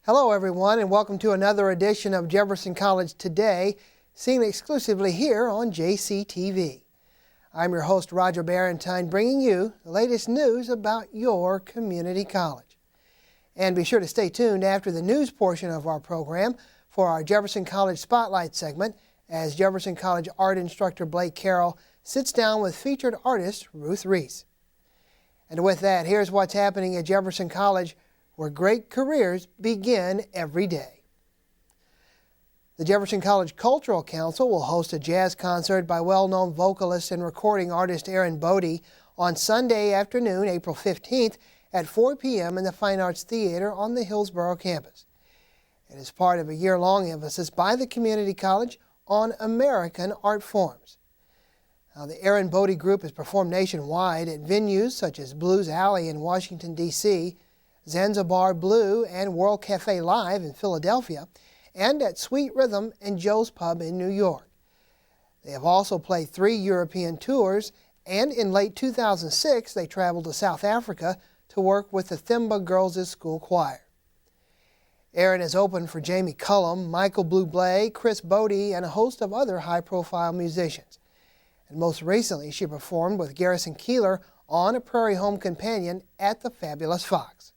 Hello everyone, and welcome to another edition of Jefferson College Today, seen exclusively here on JCTV. I'm your host, Roger Barrentine, bringing you the latest news about your community college. And be sure to stay tuned after the news portion of our program for our Jefferson College Spotlight segment as Jefferson College art instructor Blake Carroll sits down with featured artist Ruth Reese. And with that, here's what's happening at Jefferson College, where great careers begin every day. The Jefferson College Cultural Council will host a jazz concert by well-known vocalist and recording artist Aaron Bodie on Sunday afternoon, April 15th at 4 p.m. in the Fine Arts Theater on the Hillsborough campus. It is part of a year-long emphasis by the community college on American art forms. Now, the Aaron Bodie Group has performed nationwide at venues such as Blues Alley in Washington, D.C., Zanzibar Blue and World Cafe Live in Philadelphia, and at Sweet Rhythm and Joe's Pub in New York. They have also played 3 European tours, and in late 2006 they traveled to South Africa to work with the Thimba Girls' School Choir. Aaron has opened for Jamie Cullum, Michael Bublé, Chris Bodie, and a host of other high-profile musicians. And most recently she performed with Garrison Keillor on A Prairie Home Companion at the Fabulous Fox.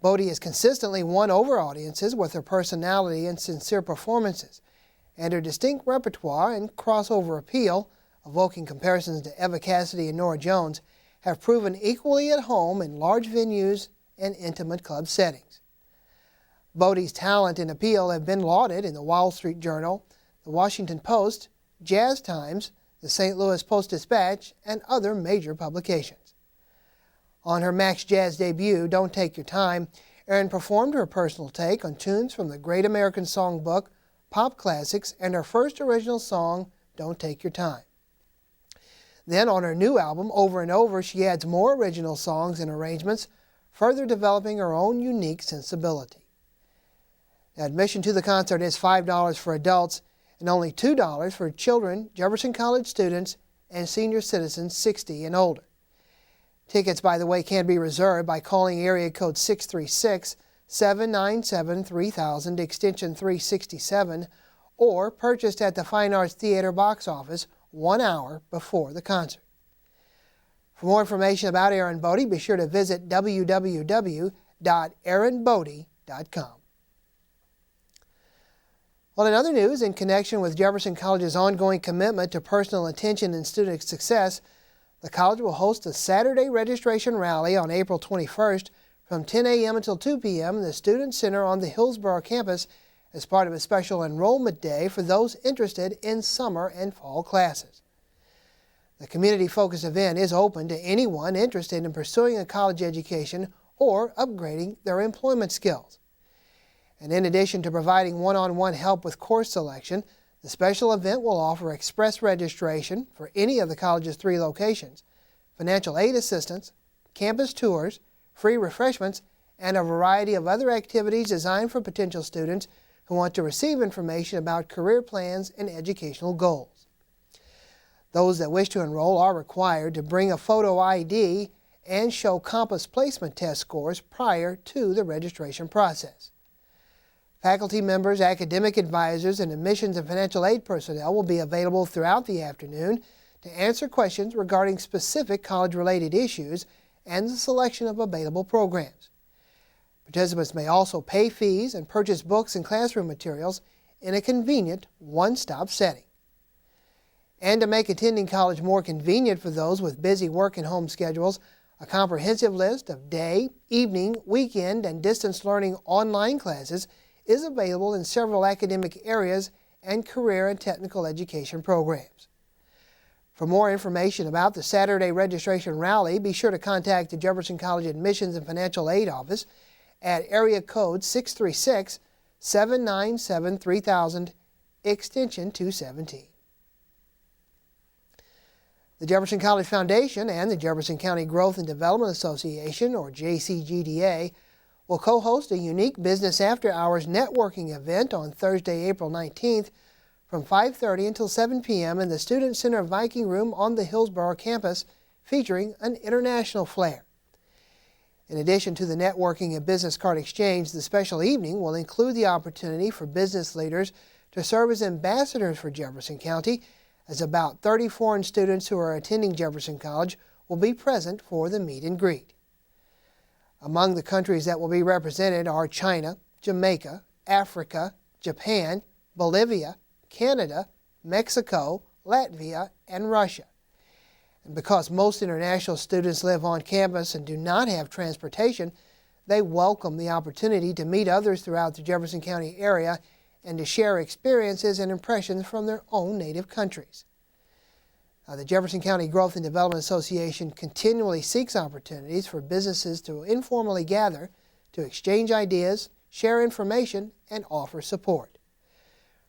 Bodie has consistently won over audiences with her personality and sincere performances, and her distinct repertoire and crossover appeal, evoking comparisons to Eva Cassidy and Norah Jones, have proven equally at home in large venues and intimate club settings. Bodie's talent and appeal have been lauded in the Wall Street Journal, the Washington Post, Jazz Times, the St. Louis Post-Dispatch, and other major publications. On her Max Jazz debut, Don't Take Your Time, Aaron performed her personal take on tunes from the Great American Songbook, pop classics, and her first original song, Don't Take Your Time. Then on her new album, Over and Over, she adds more original songs and arrangements, further developing her own unique sensibility. Now, admission to the concert is $5 for adults and only $2 for children, Jefferson College students, and senior citizens 60 and older. Tickets, by the way, can be reserved by calling area code 636-797-3000, extension 367, or purchased at the Fine Arts Theater box office 1 hour before the concert. For more information about Aaron Bodie, be sure to visit www.aaronbodie.com. Well, in other news, in connection with Jefferson College's ongoing commitment to personal attention and student success, the college will host a Saturday registration rally on April 21st from 10 a.m. until 2 p.m. in the Student Center on the Hillsborough campus as part of a special enrollment day for those interested in summer and fall classes. The community-focused event is open to anyone interested in pursuing a college education or upgrading their employment skills. And in addition to providing one-on-one help with course selection, the special event will offer express registration for any of the college's 3 locations, financial aid assistance, campus tours, free refreshments, and a variety of other activities designed for potential students who want to receive information about career plans and educational goals. Those that wish to enroll are required to bring a photo ID and show Compass placement test scores prior to the registration process. Faculty members, academic advisors, and admissions and financial aid personnel will be available throughout the afternoon to answer questions regarding specific college-related issues and the selection of available programs. Participants may also pay fees and purchase books and classroom materials in a convenient one-stop setting. And to make attending college more convenient for those with busy work and home schedules, a comprehensive list of day, evening, weekend, and distance learning online classes is available in several academic areas and career and technical education programs. For more information about the Saturday registration rally, be sure to contact the Jefferson College Admissions and Financial Aid Office at area code 636-797-3000, extension 217. The Jefferson College Foundation and the Jefferson County Growth and Development Association, or JCGDA, will co-host a unique Business After Hours networking event on Thursday, April 19th from 5:30 until 7 p.m. in the Student Center Viking Room on the Hillsborough campus, featuring an international flair. In addition to the networking and business card exchange, the special evening will include the opportunity for business leaders to serve as ambassadors for Jefferson County, as about 30 foreign students who are attending Jefferson College will be present for the meet and greet. Among the countries that will be represented are China, Jamaica, Africa, Japan, Bolivia, Canada, Mexico, Latvia, and Russia. And because most international students live on campus and do not have transportation, they welcome the opportunity to meet others throughout the Jefferson County area and to share experiences and impressions from their own native countries. The Jefferson County Growth and Development Association continually seeks opportunities for businesses to informally gather, to exchange ideas, share information, and offer support.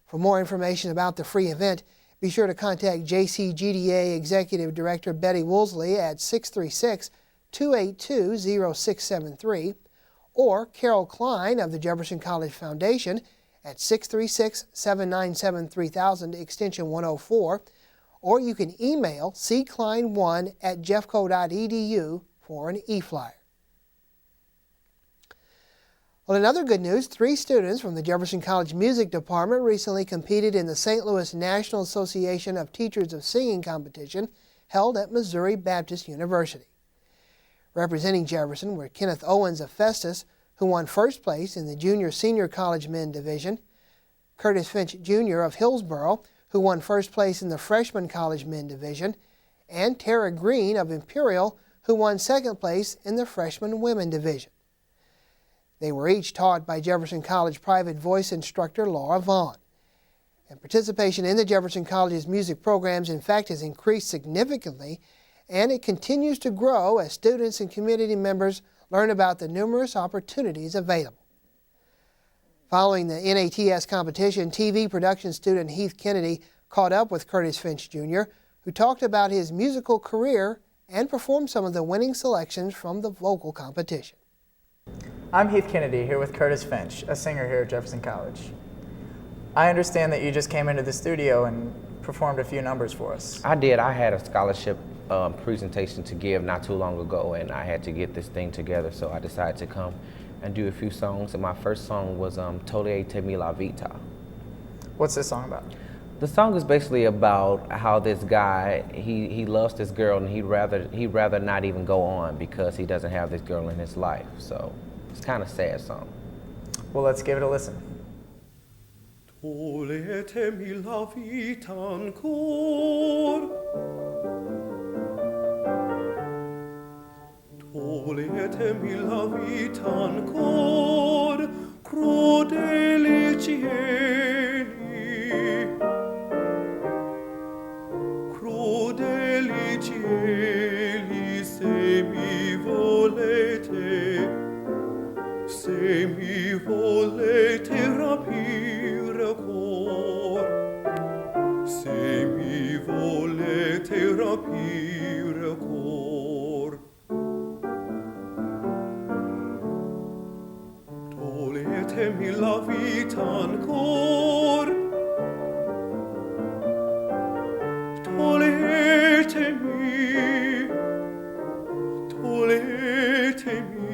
For more information about the free event, be sure to contact JCGDA Executive Director Betty Woolsey at 636-282-0673 or Carol Klein of the Jefferson College Foundation at 636-797-3000 extension 104, or you can email cklein1@jeffco.edu for an e-flyer. Well, in other good news, 3 students from the Jefferson College Music Department recently competed in the St. Louis National Association of Teachers of Singing competition held at Missouri Baptist University. Representing Jefferson were Kenneth Owens of Festus, who won first place in the Junior-Senior College Men Division, Curtis Finch, Jr. of Hillsboro, who won first place in the Freshman College Men Division, and Tara Green of Imperial, who won second place in the Freshman Women Division. They were each taught by Jefferson College private voice instructor Laura Vaughn. And participation in the Jefferson College's music programs, in fact, has increased significantly, and it continues to grow as students and community members learn about the numerous opportunities available. Following the NATS competition, TV production student Heath Kennedy caught up with Curtis Finch, Jr., who talked about his musical career and performed some of the winning selections from the vocal competition. I'm Heath Kennedy, here with Curtis Finch, a singer here at Jefferson College. I understand that you just came into the studio and performed a few numbers for us. I did. I had a scholarship presentation to give not too long ago, and I had to get this thing together, so I decided to come and do a few songs. And my first song was Tole Te Mi La Vita. What's this song about? The song is basically about how this guy, he loves this girl, and he'd rather not even go on because he doesn't have this girl in his life. So it's kind of a sad song. Well, let's give it a listen. Tole te mi la vita ancor, Tole te mi la vita ancor, crudeli cieli, crudeli cieli, se mi volete rapire cor, se mi volete rapire cor. Toletemi la vita ancor, toletemi, toletemi,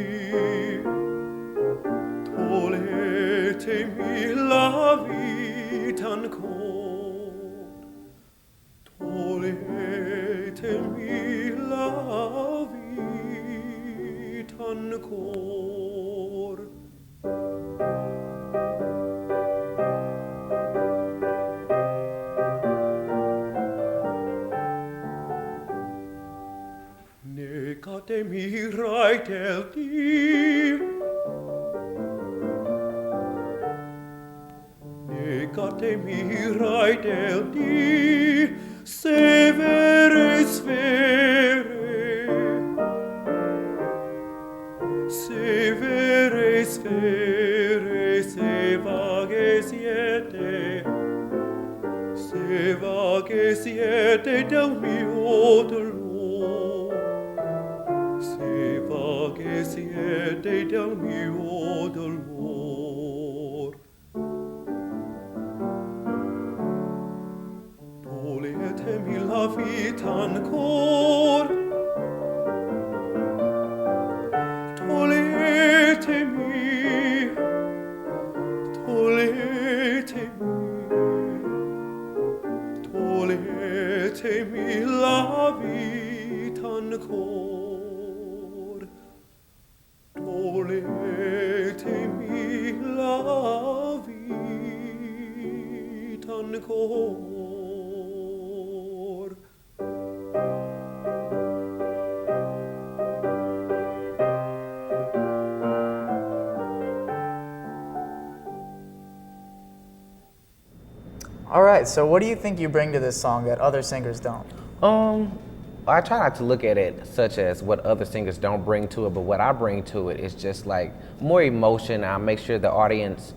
toletemi la vita ancor, toletemi la vita ancor. Necatemi rai del dì, Necatemi rai del dì, severe sfere, severe sfere, se vaghe siete del mio dolor, se vaghe siete del mio dolor. Toletemi la vita ancor, toglietemi la vita ancor, toglietemi la vita ancor. All right, so what do you think you bring to this song that other singers don't? I try not to look at it such as what other singers don't bring to it, but what I bring to it is just like more emotion. I make sure the audience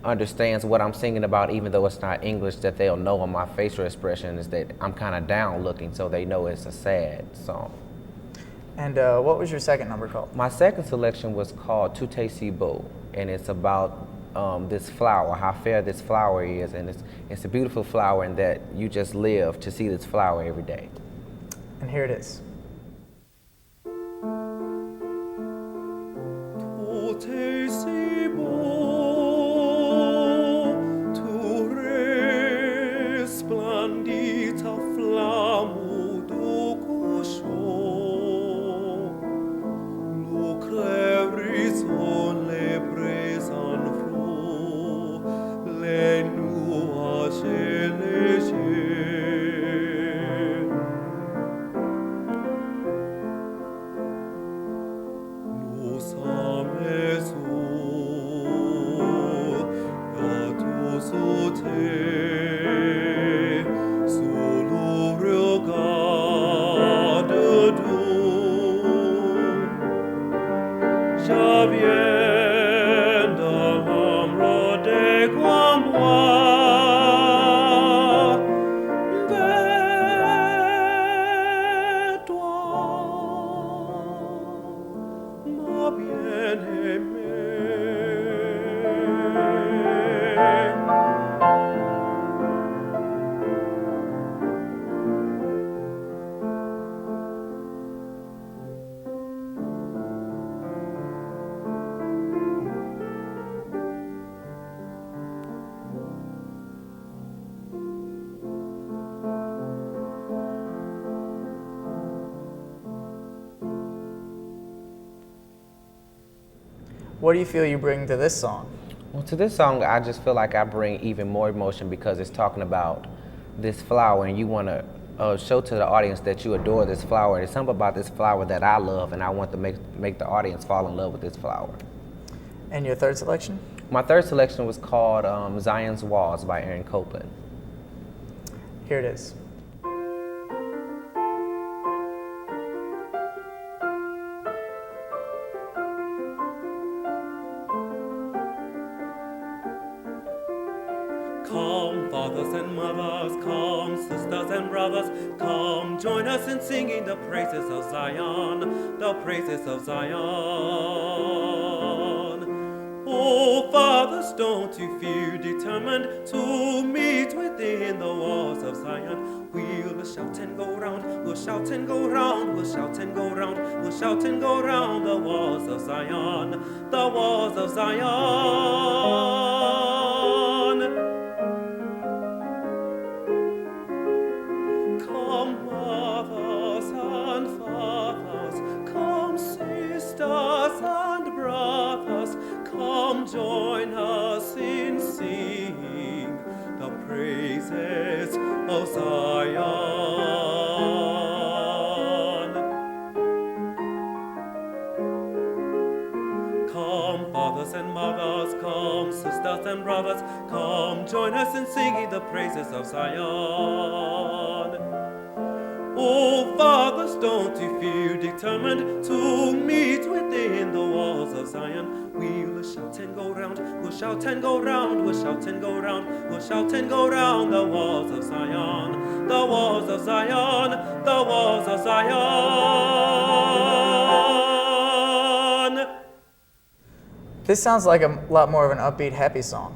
understands what I'm singing about, even though it's not English, that they'll know on my facial expression is that I'm kind of down looking, so they know it's a sad song. And what was your second number called? My second selection was called Tute Si Beau, and it's about this flower, how fair this flower is, and it's a beautiful flower, and that you just live to see this flower every day. And here it is. Tute si beau, tu resplendita flamo d'ocuscio, lucre brison le presan fro, le nuages légers. What do you feel you bring to this song? Well, to this song, I just feel like I bring even more emotion because it's talking about this flower, and you want to show to the audience that you adore this flower. There's something about this flower that I love, and I want to make the audience fall in love with this flower. And your third selection? My third selection was called Zion's Walls by Aaron Copland. Here it is. Come, fathers and mothers, come, sisters and brothers, come, join us in singing the praises of Zion, the praises of Zion. Oh, fathers, don't you feel determined to meet within the walls of Zion? We'll shout and go round, we'll shout and go round, we'll shout and go round, we'll shout and go round the walls of Zion, the walls of Zion. Join us in singing the praises of Zion. Come, fathers and mothers, come, sisters and brothers, come, join us in singing the praises of Zion. Oh, fathers, don't you feel determined to meet within the walls of Zion? We'll shout and go round, we'll shout and go round, we'll shout and go round, we'll shout and go round the walls of Zion, the walls of Zion, the walls of Zion. This sounds like a lot more of an upbeat, happy song.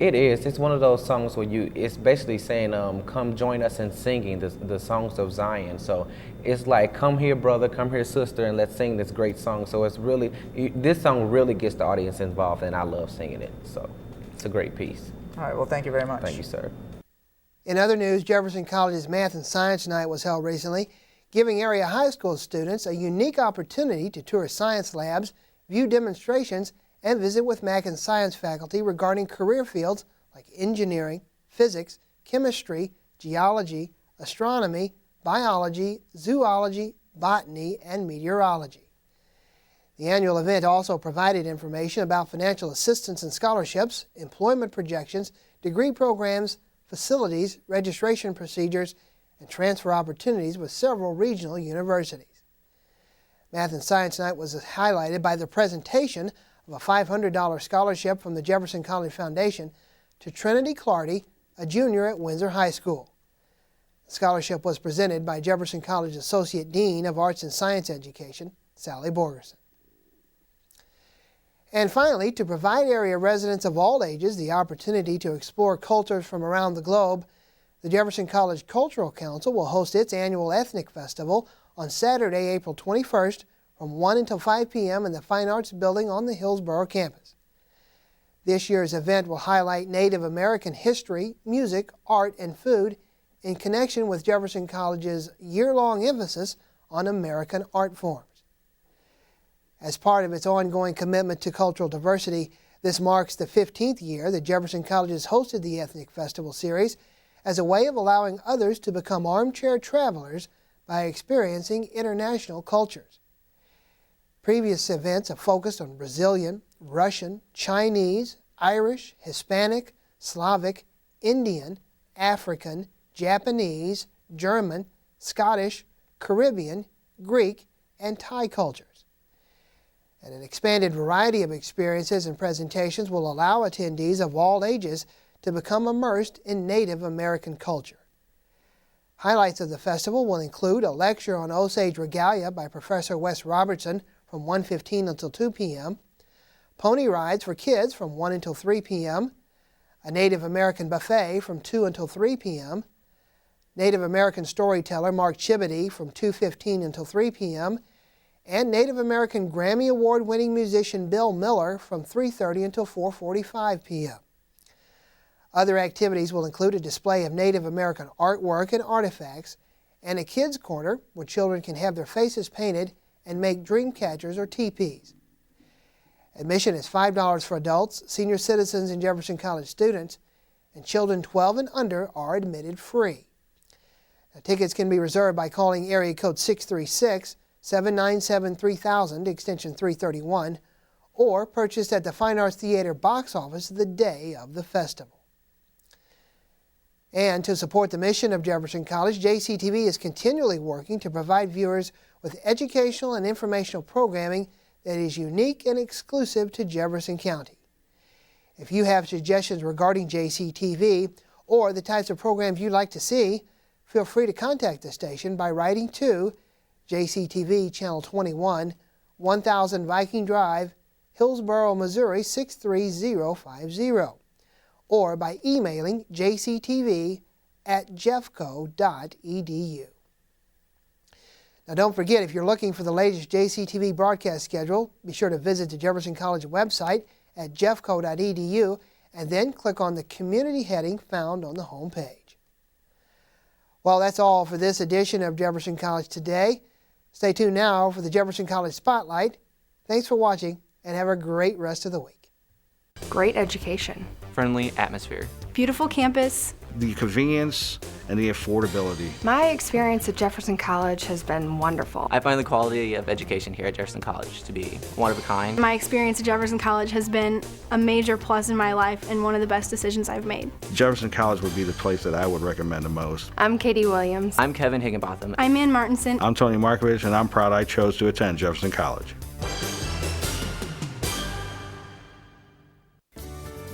It is. It's one of those songs where it's basically saying, come join us in singing the songs of Zion. So it's like, come here, brother, come here, sister, and let's sing this great song. So it's really, this song really gets the audience involved, and I love singing it. So it's a great piece. All right, well, thank you very much. Thank you, sir. In other news, Jefferson College's Math and Science Night was held recently, giving area high school students a unique opportunity to tour science labs, view demonstrations, and visit with math and science faculty regarding career fields like engineering, physics, chemistry, geology, astronomy, biology, zoology, botany, and meteorology. The annual event also provided information about financial assistance and scholarships, employment projections, degree programs, facilities, registration procedures, and transfer opportunities with several regional universities. Math and Science Night was highlighted by the presentation of a $500 scholarship from the Jefferson College Foundation to Trinity Clardy, a junior at Windsor High School. The scholarship was presented by Jefferson College Associate Dean of Arts and Science Education, Sally Borgerson. And finally, to provide area residents of all ages the opportunity to explore cultures from around the globe, the Jefferson College Cultural Council will host its annual Ethnic Festival on Saturday, April 21st from 1 until 5 p.m. in the Fine Arts Building on the Hillsborough campus. This year's event will highlight Native American history, music, art, and food in connection with Jefferson College's year-long emphasis on American art forms. As part of its ongoing commitment to cultural diversity, this marks the 15th year that Jefferson College has hosted the Ethnic Festival series as a way of allowing others to become armchair travelers by experiencing international cultures. Previous events have focused on Brazilian, Russian, Chinese, Irish, Hispanic, Slavic, Indian, African, Japanese, German, Scottish, Caribbean, Greek, and Thai cultures. And an expanded variety of experiences and presentations will allow attendees of all ages to become immersed in Native American culture. Highlights of the festival will include a lecture on Osage regalia by Professor Wes Robertson from 1:15 until 2 p.m., pony rides for kids from 1 until 3 p.m., a Native American buffet from 2 until 3 p.m., Native American storyteller Mark Chibity from 2:15 until 3 p.m., and Native American Grammy Award-winning musician Bill Miller from 3:30 until 4:45 p.m. Other activities will include a display of Native American artwork and artifacts, and a kids' corner where children can have their faces painted and make dream catchers or teepees. Admission is $5 for adults, senior citizens, and Jefferson College students, and children 12 and under are admitted free. Now, tickets can be reserved by calling area code 636-797-3000, extension 331, or purchased at the Fine Arts Theater box office the day of the festival. And to support the mission of Jefferson College, JCTV is continually working to provide viewers with educational and informational programming that is unique and exclusive to Jefferson County. If you have suggestions regarding JCTV or the types of programs you'd like to see, feel free to contact the station by writing to JCTV Channel 21, 1000 Viking Drive, Hillsborough, Missouri 63050, or by emailing jctv@jeffco.edu. Now don't forget, if you're looking for the latest JCTV broadcast schedule, be sure to visit the Jefferson College website at jeffco.edu and then click on the community heading found on the home page. Well, that's all for this edition of Jefferson College Today. Stay tuned now for the Jefferson College Spotlight. Thanks for watching and have a great rest of the week. Great education. Friendly atmosphere. Beautiful campus. The convenience and the affordability. My experience at Jefferson College has been wonderful. I find the quality of education here at Jefferson College to be one of a kind. My experience at Jefferson College has been a major plus in my life and one of the best decisions I've made. Jefferson College would be the place that I would recommend the most. I'm Katie Williams. I'm Kevin Higginbotham. I'm Ann Martinson. I'm Tony Markovich, and I'm proud I chose to attend Jefferson College.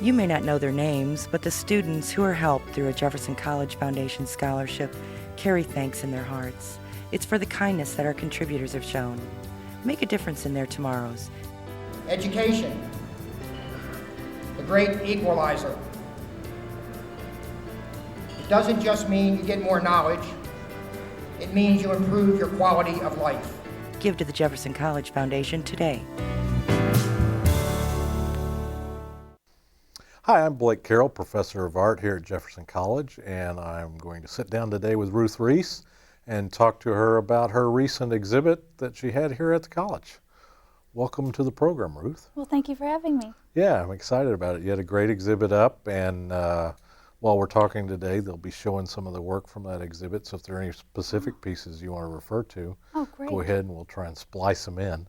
You may not know their names, but the students who are helped through a Jefferson College Foundation scholarship carry thanks in their hearts. It's for the kindness that our contributors have shown. Make a difference in their tomorrows. Education, the great equalizer. doesn't just mean you get more knowledge, it means you improve your quality of life. Give to the Jefferson College Foundation today. Hi, I'm Blake Carroll, Professor of Art here at Jefferson College, and I'm going to sit down today with Ruth Reese and talk to her about her recent exhibit that she had here at the college. Welcome to the program, Ruth. Well, thank you for having me. Yeah, I'm excited about it. You had a great exhibit up, and while we're talking today, they'll be showing some of the work from that exhibit, so if there are any specific pieces you want to refer to, go ahead and we'll try and splice them in.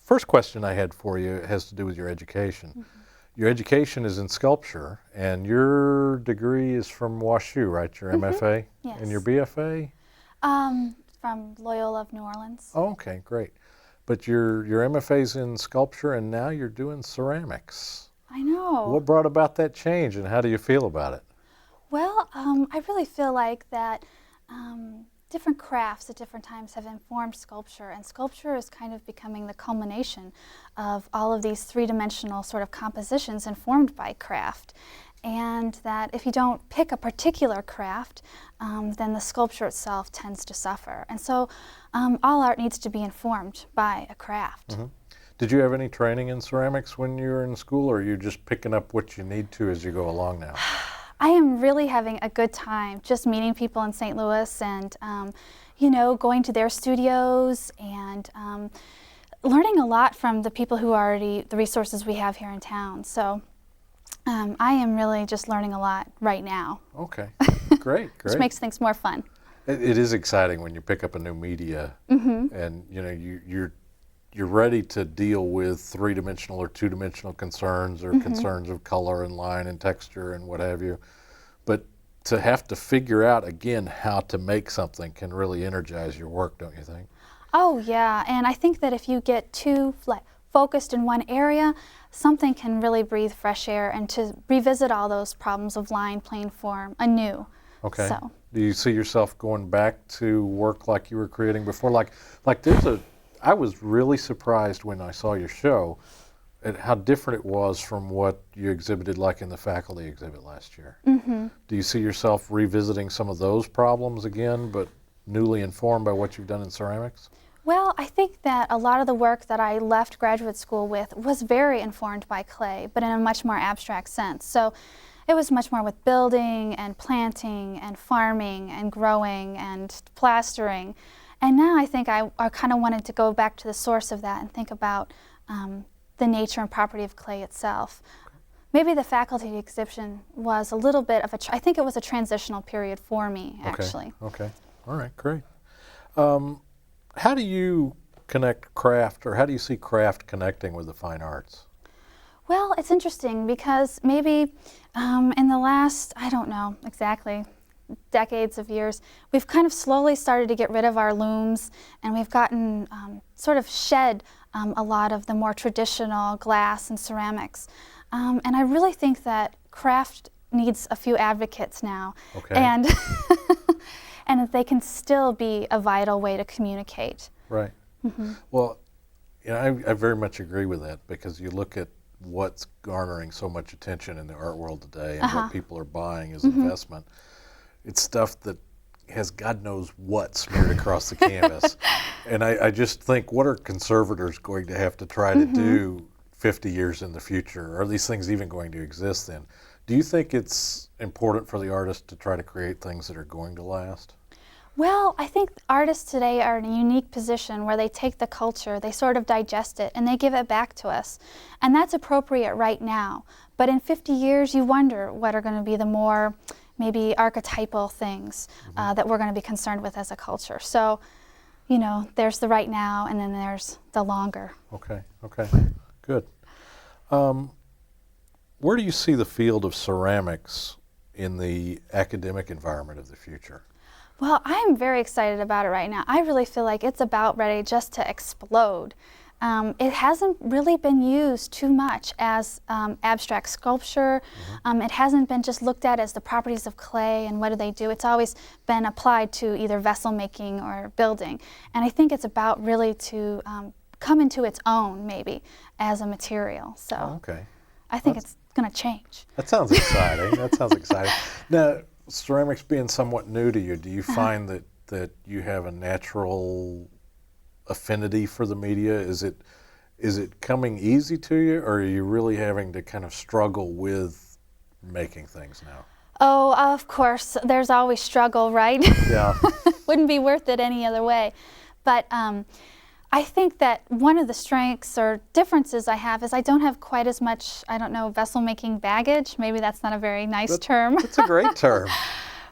First question I had for you has to do with your education. Mm-hmm. Your education is in sculpture, and your degree is from WashU, right? Your MFA? Yes. And your BFA? From Loyola of New Orleans. Oh, okay, great. But your MFA's in sculpture, and now you're doing ceramics. I know. What brought about that change, and how do you feel about it? Well, I really feel like that different crafts at different times have informed sculpture, and sculpture is kind of becoming the culmination of all of these three-dimensional sort of compositions informed by craft. And that if you don't pick a particular craft, then the sculpture itself tends to suffer. And so all art needs to be informed by a craft. Mm-hmm. Did you have any training in ceramics when you were in school, or are you just picking up what you need to as you go along now? I am really having a good time just meeting people in St. Louis and, you know, going to their studios and learning a lot from the people who are already, the resources we have here in town. So I am really just learning a lot right now. Okay, great. Which makes things more fun. It is exciting when you pick up a new media and, you know, you're ready to deal with three-dimensional or two-dimensional concerns or concerns of color and line and texture and what have you. But to have to figure out, again, how to make something can really energize your work, don't you think? Oh, yeah. And I think that if you get too focused in one area, something can really breathe fresh air and to revisit all those problems of line, plane, form anew. Okay. So. Do you see yourself going back to work like you were creating before? Like I was really surprised when I saw your show at how different it was from what you exhibited like in the faculty exhibit last year. Mm-hmm. Do you see yourself revisiting some of those problems again, but newly informed by what you've done in ceramics? Well, I think that a lot of the work that I left graduate school with was very informed by clay, but in a much more abstract sense. So it was much more with building and planting and farming and growing and plastering. And now I think I kind of wanted to go back to the source of that and think about the nature and property of clay itself. Maybe the faculty exhibition was a little bit of I think it was a transitional period for me, actually. Okay, all right, great. How do you connect craft, or how do you see craft connecting with the fine arts? Well, it's interesting because maybe in the last, I don't know exactly, decades of years, we've kind of slowly started to get rid of our looms, and we've gotten sort of shed a lot of the more traditional glass and ceramics. And I really think that craft needs a few advocates now. Okay. And and that they can still be a vital way to communicate. Right. Mm-hmm. Well, you know, I very much agree with that, because you look at what's garnering so much attention in the art world today and what people are buying as investment. It's stuff that has God knows what smeared across the canvas. And I just think, what are conservators going to have to try to do 50 years in the future? Are these things even going to exist then? Do you think it's important for the artist to try to create things that are going to last? Well, I think artists today are in a unique position where they take the culture, they sort of digest it, and they give it back to us. And that's appropriate right now. But in 50 years, you wonder what are going to be the more maybe archetypal things that we're going to be concerned with as a culture. So, you know, there's the right now, and then there's the longer. Okay, good. Where do you see the field of ceramics in the academic environment of the future? Well, I'm very excited about it right now. I really feel like it's about ready just to explode. It hasn't really been used too much as abstract sculpture. It hasn't been just looked at as the properties of clay and what do they do. It's always been applied to either vessel making or building. And I think it's about really to come into its own, maybe, as a material. So I think going to change. That sounds exciting. That sounds exciting. Now, ceramics being somewhat new to you, do you find that you have a natural affinity for the media? Is it coming easy to you, or are you really having to kind of struggle with making things now? Oh, of course, there's always struggle, right? Yeah. Wouldn't be worth it any other way. But I think that one of the strengths or differences I have is I don't have quite as much, I don't know, vessel-making baggage. Maybe that's not a very nice term. That's a great term.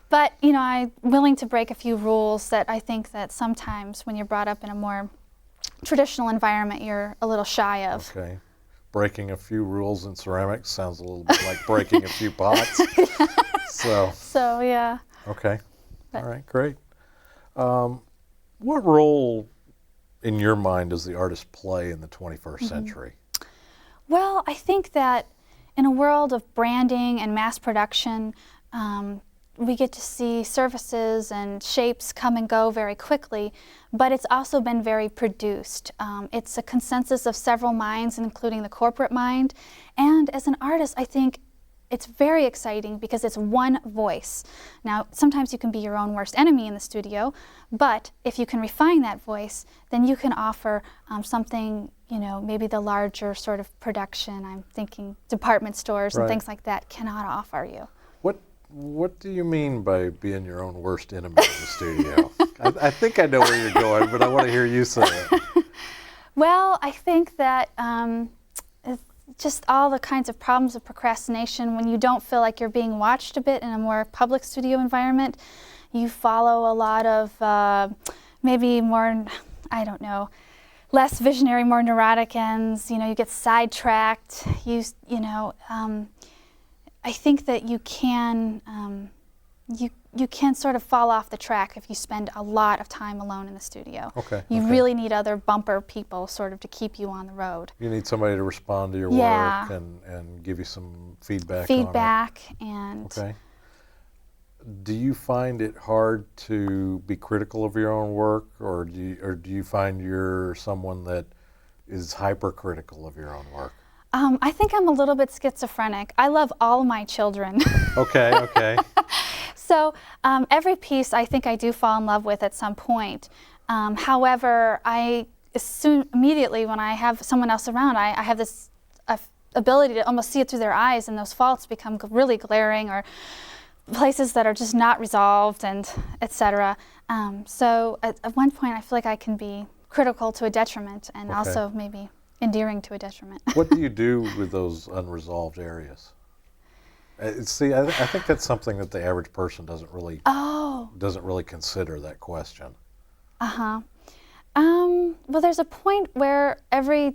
But, you know, I'm willing to break a few rules that I think that sometimes when you're brought up in a more traditional environment, you're a little shy of. Okay. Breaking a few rules in ceramics sounds a little bit like breaking a few pots. So, yeah. Okay. All right, great. What role, in your mind, does the artist play in the 21st century? Well, I think that in a world of branding and mass production, we get to see services and shapes come and go very quickly, but it's also been very produced. It's a consensus of several minds, including the corporate mind. And as an artist, I think it's very exciting because it's one voice. Now, sometimes you can be your own worst enemy in the studio, but if you can refine that voice, then you can offer something, you know, maybe the larger sort of production, I'm thinking department stores and things like that, cannot offer you. What do you mean by being your own worst enemy in the studio? I think I know where you're going, but I want to hear you say it. Well, I think that just all the kinds of problems of procrastination, when you don't feel like you're being watched a bit in a more public studio environment, you follow a lot of maybe more, I don't know, less visionary, more neurotic ends. You know, you get sidetracked. You know, I think that you can you can sort of fall off the track if you spend a lot of time alone in the studio. Okay. You really need other bumper people sort of to keep you on the road. You need somebody to respond to your work and give you some feedback on it. And okay. Do you find it hard to be critical of your own work, or do you find you're someone that is hypercritical of your own work? I think I'm a little bit schizophrenic. I love all my children. Okay, okay. So every piece I think I do fall in love with at some point. However, I immediately when I have someone else around, I have this ability to almost see it through their eyes, and those faults become really glaring, or places that are just not resolved, and etc. So at one point I feel like I can be critical to a detriment, and also maybe endearing to a detriment. What do you do with those unresolved areas? See, I think that's something that the average person doesn't really consider, that question. Well, there's a point where I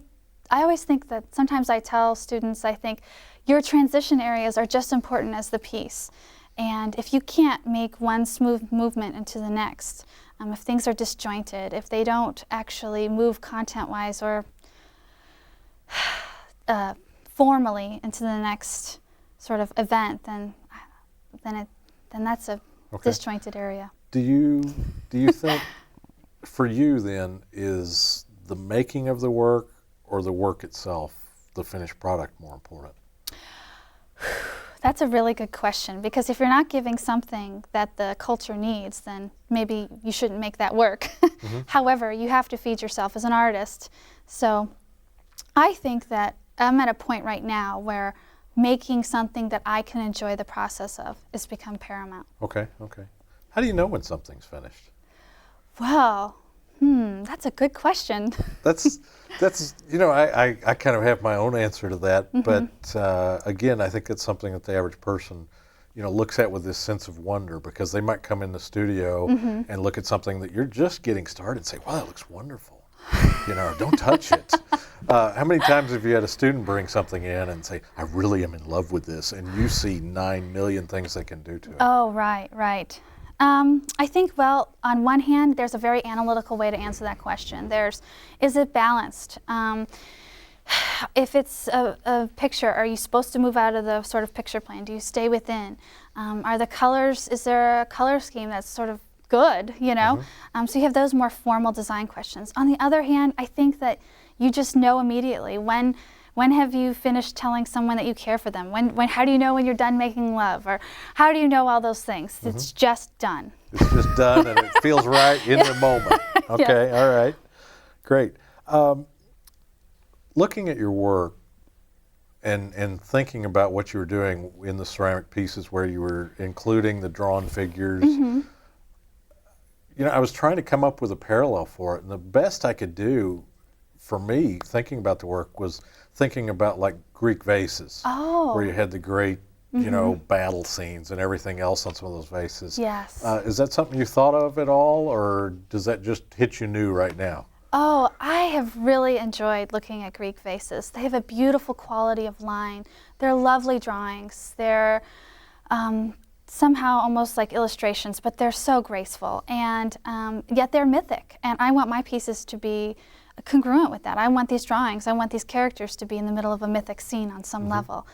always think that sometimes I tell students, I think your transition areas are just important as the piece. And if you can't make one smooth movement into the next, if things are disjointed, if they don't actually move content-wise or formally into the next sort of event, then that's a disjointed area. Do you think, for you then, is the making of the work or the work itself, the finished product, more important? That's a really good question, because if you're not giving something that the culture needs, then maybe you shouldn't make that work. However, you have to feed yourself as an artist. So I think that I'm at a point right now where making something that I can enjoy the process of has become paramount. Okay, okay. How do you know when something's finished? Well, that's a good question. That's you know, I kind of have my own answer to that, but again, I think it's something that the average person, you know, looks at with this sense of wonder, because they might come in the studio and look at something that you're just getting started and say, wow, that looks wonderful. You know, don't touch it. How many times have you had a student bring something in and say, I really am in love with this, and you see 9 million things they can do to it? Oh, right. I think, well, on one hand, there's a very analytical way to answer that question. Is it balanced? If it's a picture, are you supposed to move out of the sort of picture plane? Do you stay within? Are the colors, is there a color scheme that's sort of good, you know? So you have those more formal design questions. On the other hand, I think that you just know immediately when When have you finished telling someone that you care for them? How do you know when you're done making love? Or how do you know all those things? It's just done. It's just done and it feels right in the moment. Okay, all right, great. Looking at your work and thinking about what you were doing in the ceramic pieces where you were including the drawn figures, I was trying to come up with a parallel for it, and the best I could do for me, thinking about the work, was thinking about like Greek vases, where you had the great, battle scenes and everything else on some of those vases. Yes. Is that something you thought of at all, or does that just hit you new right now? Oh, I have really enjoyed looking at Greek vases. They have a beautiful quality of line. They're lovely drawings. They're somehow almost like illustrations, but they're so graceful, and yet they're mythic. And I want my pieces to be congruent with that. I want these drawings, I want these characters to be in the middle of a mythic scene on some level.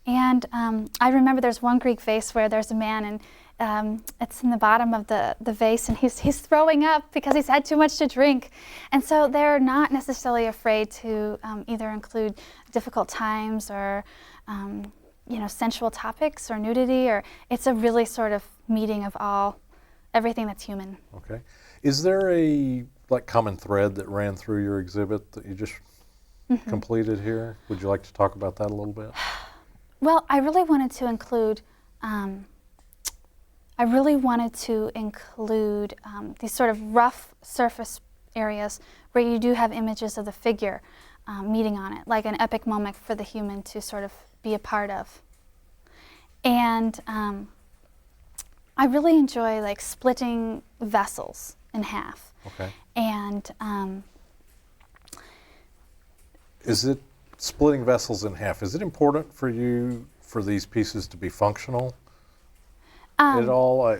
And I remember there's one Greek vase where there's a man, and it's in the bottom of the vase, and he's throwing up because he's had too much to drink. And so they're not necessarily afraid to either include difficult times or sensual topics or nudity, or it's a really sort of meeting of everything that's human. Okay. Is there a common thread that ran through your exhibit that you just completed here? Would you like to talk about that a little bit? Well, I really wanted to include these sort of rough surface areas where you do have images of the figure meeting on it, like an epic moment for the human to sort of be a part of. And I really enjoy splitting vessels in half. Okay. And is it splitting vessels in half? Is it important for you for these pieces to be functional at all?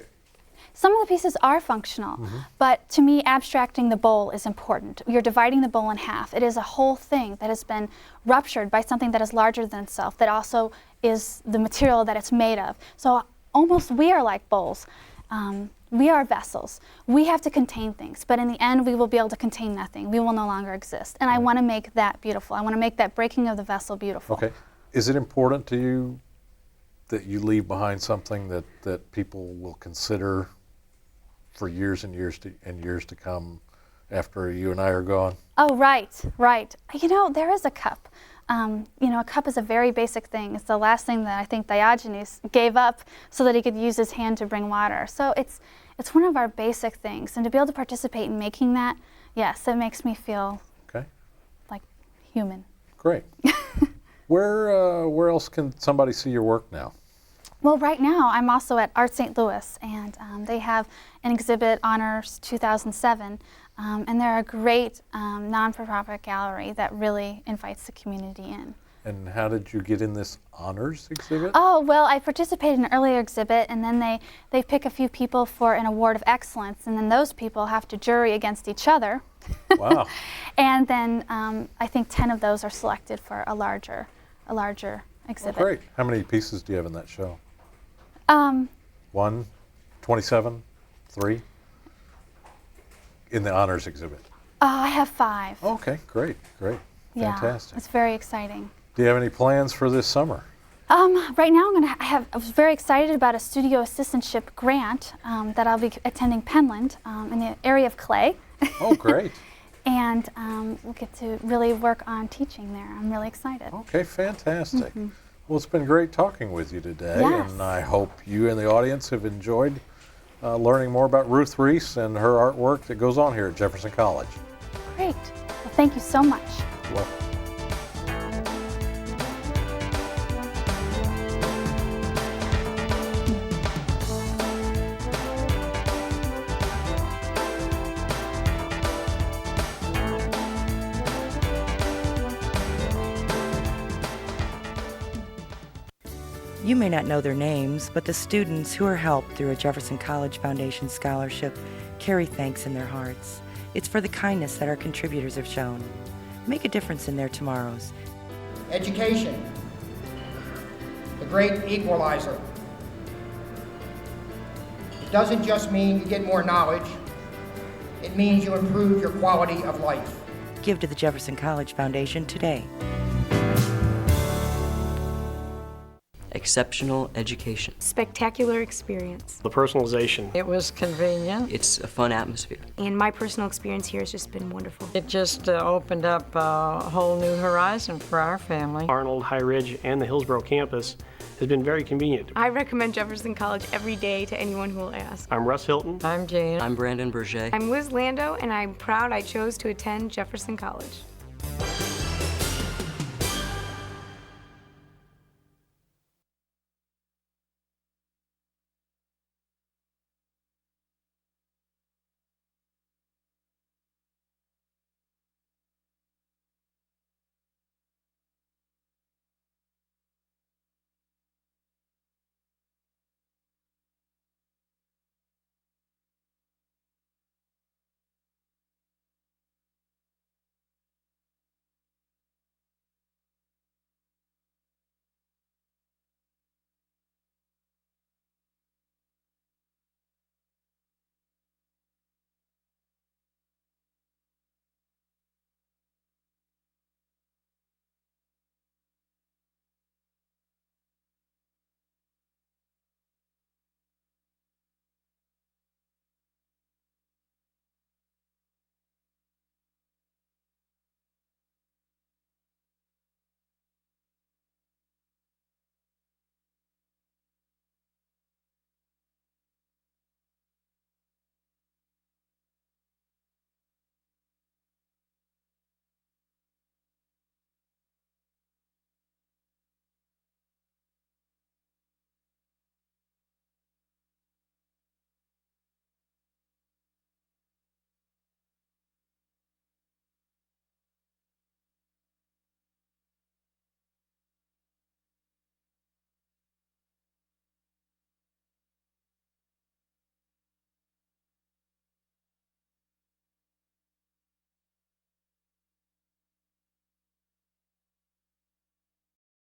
Some of the pieces are functional, but to me, abstracting the bowl is important. You're dividing the bowl in half. It is a whole thing that has been ruptured by something that is larger than itself, that also is the material that it's made of. So almost we are like bowls. We are vessels. We have to contain things, but in the end, we will be able to contain nothing. We will no longer exist. And I want to make that beautiful. I want to make that breaking of the vessel beautiful. Okay. Is it important to you that you leave behind something that people will consider for years and years to come after you and I are gone? Oh, right. There is a cup. A cup is a very basic thing. It's the last thing that I think Diogenes gave up so that he could use his hand to bring water. So it's one of our basic things, and to be able to participate in making that, yes, it makes me feel like human. Great. Where else can somebody see your work now? Well, right now I'm also at Art St. Louis, and they have an exhibit, Honors 2007, and they're a great non-for-profit gallery that really invites the community in. And how did you get in this honors exhibit? Oh, well, I participated in an earlier exhibit, and then they pick a few people for an award of excellence, and then those people have to jury against each other. Wow. And then I think 10 of those are selected for a larger exhibit. Oh, great. How many pieces do you have in that show? 1, 27, 3? In the honors exhibit? I have 5. Okay, great. Fantastic. Yeah, it's very exciting. Do you have any plans for this summer? Right now I was very excited about a studio assistantship grant that I'll be attending Penland in the area of clay. Oh, great. And we'll get to really work on teaching there. I'm really excited. Okay, fantastic. Well, it's been great talking with you today, yes. And I hope you and the audience have enjoyed learning more about Ruth Reese and her artwork that goes on here at Jefferson College. Great. Well, thank you so much. You're welcome. You may not know their names, but the students who are helped through a Jefferson College Foundation scholarship carry thanks in their hearts. It's for the kindness that our contributors have shown. Make a difference in their tomorrows. Education, the great equalizer. It doesn't just mean you get more knowledge. It means you improve your quality of life. Give to the Jefferson College Foundation today. Exceptional education. Spectacular experience. The personalization. It was convenient. It's a fun atmosphere. And my personal experience here has just been wonderful. It just opened up a whole new horizon for our family. Arnold, High Ridge, and the Hillsborough campus has been very convenient. I recommend Jefferson College every day to anyone who will ask. I'm Russ Hilton. I'm Jane. I'm Brandon Berger. I'm Liz Lando, and I'm proud I chose to attend Jefferson College.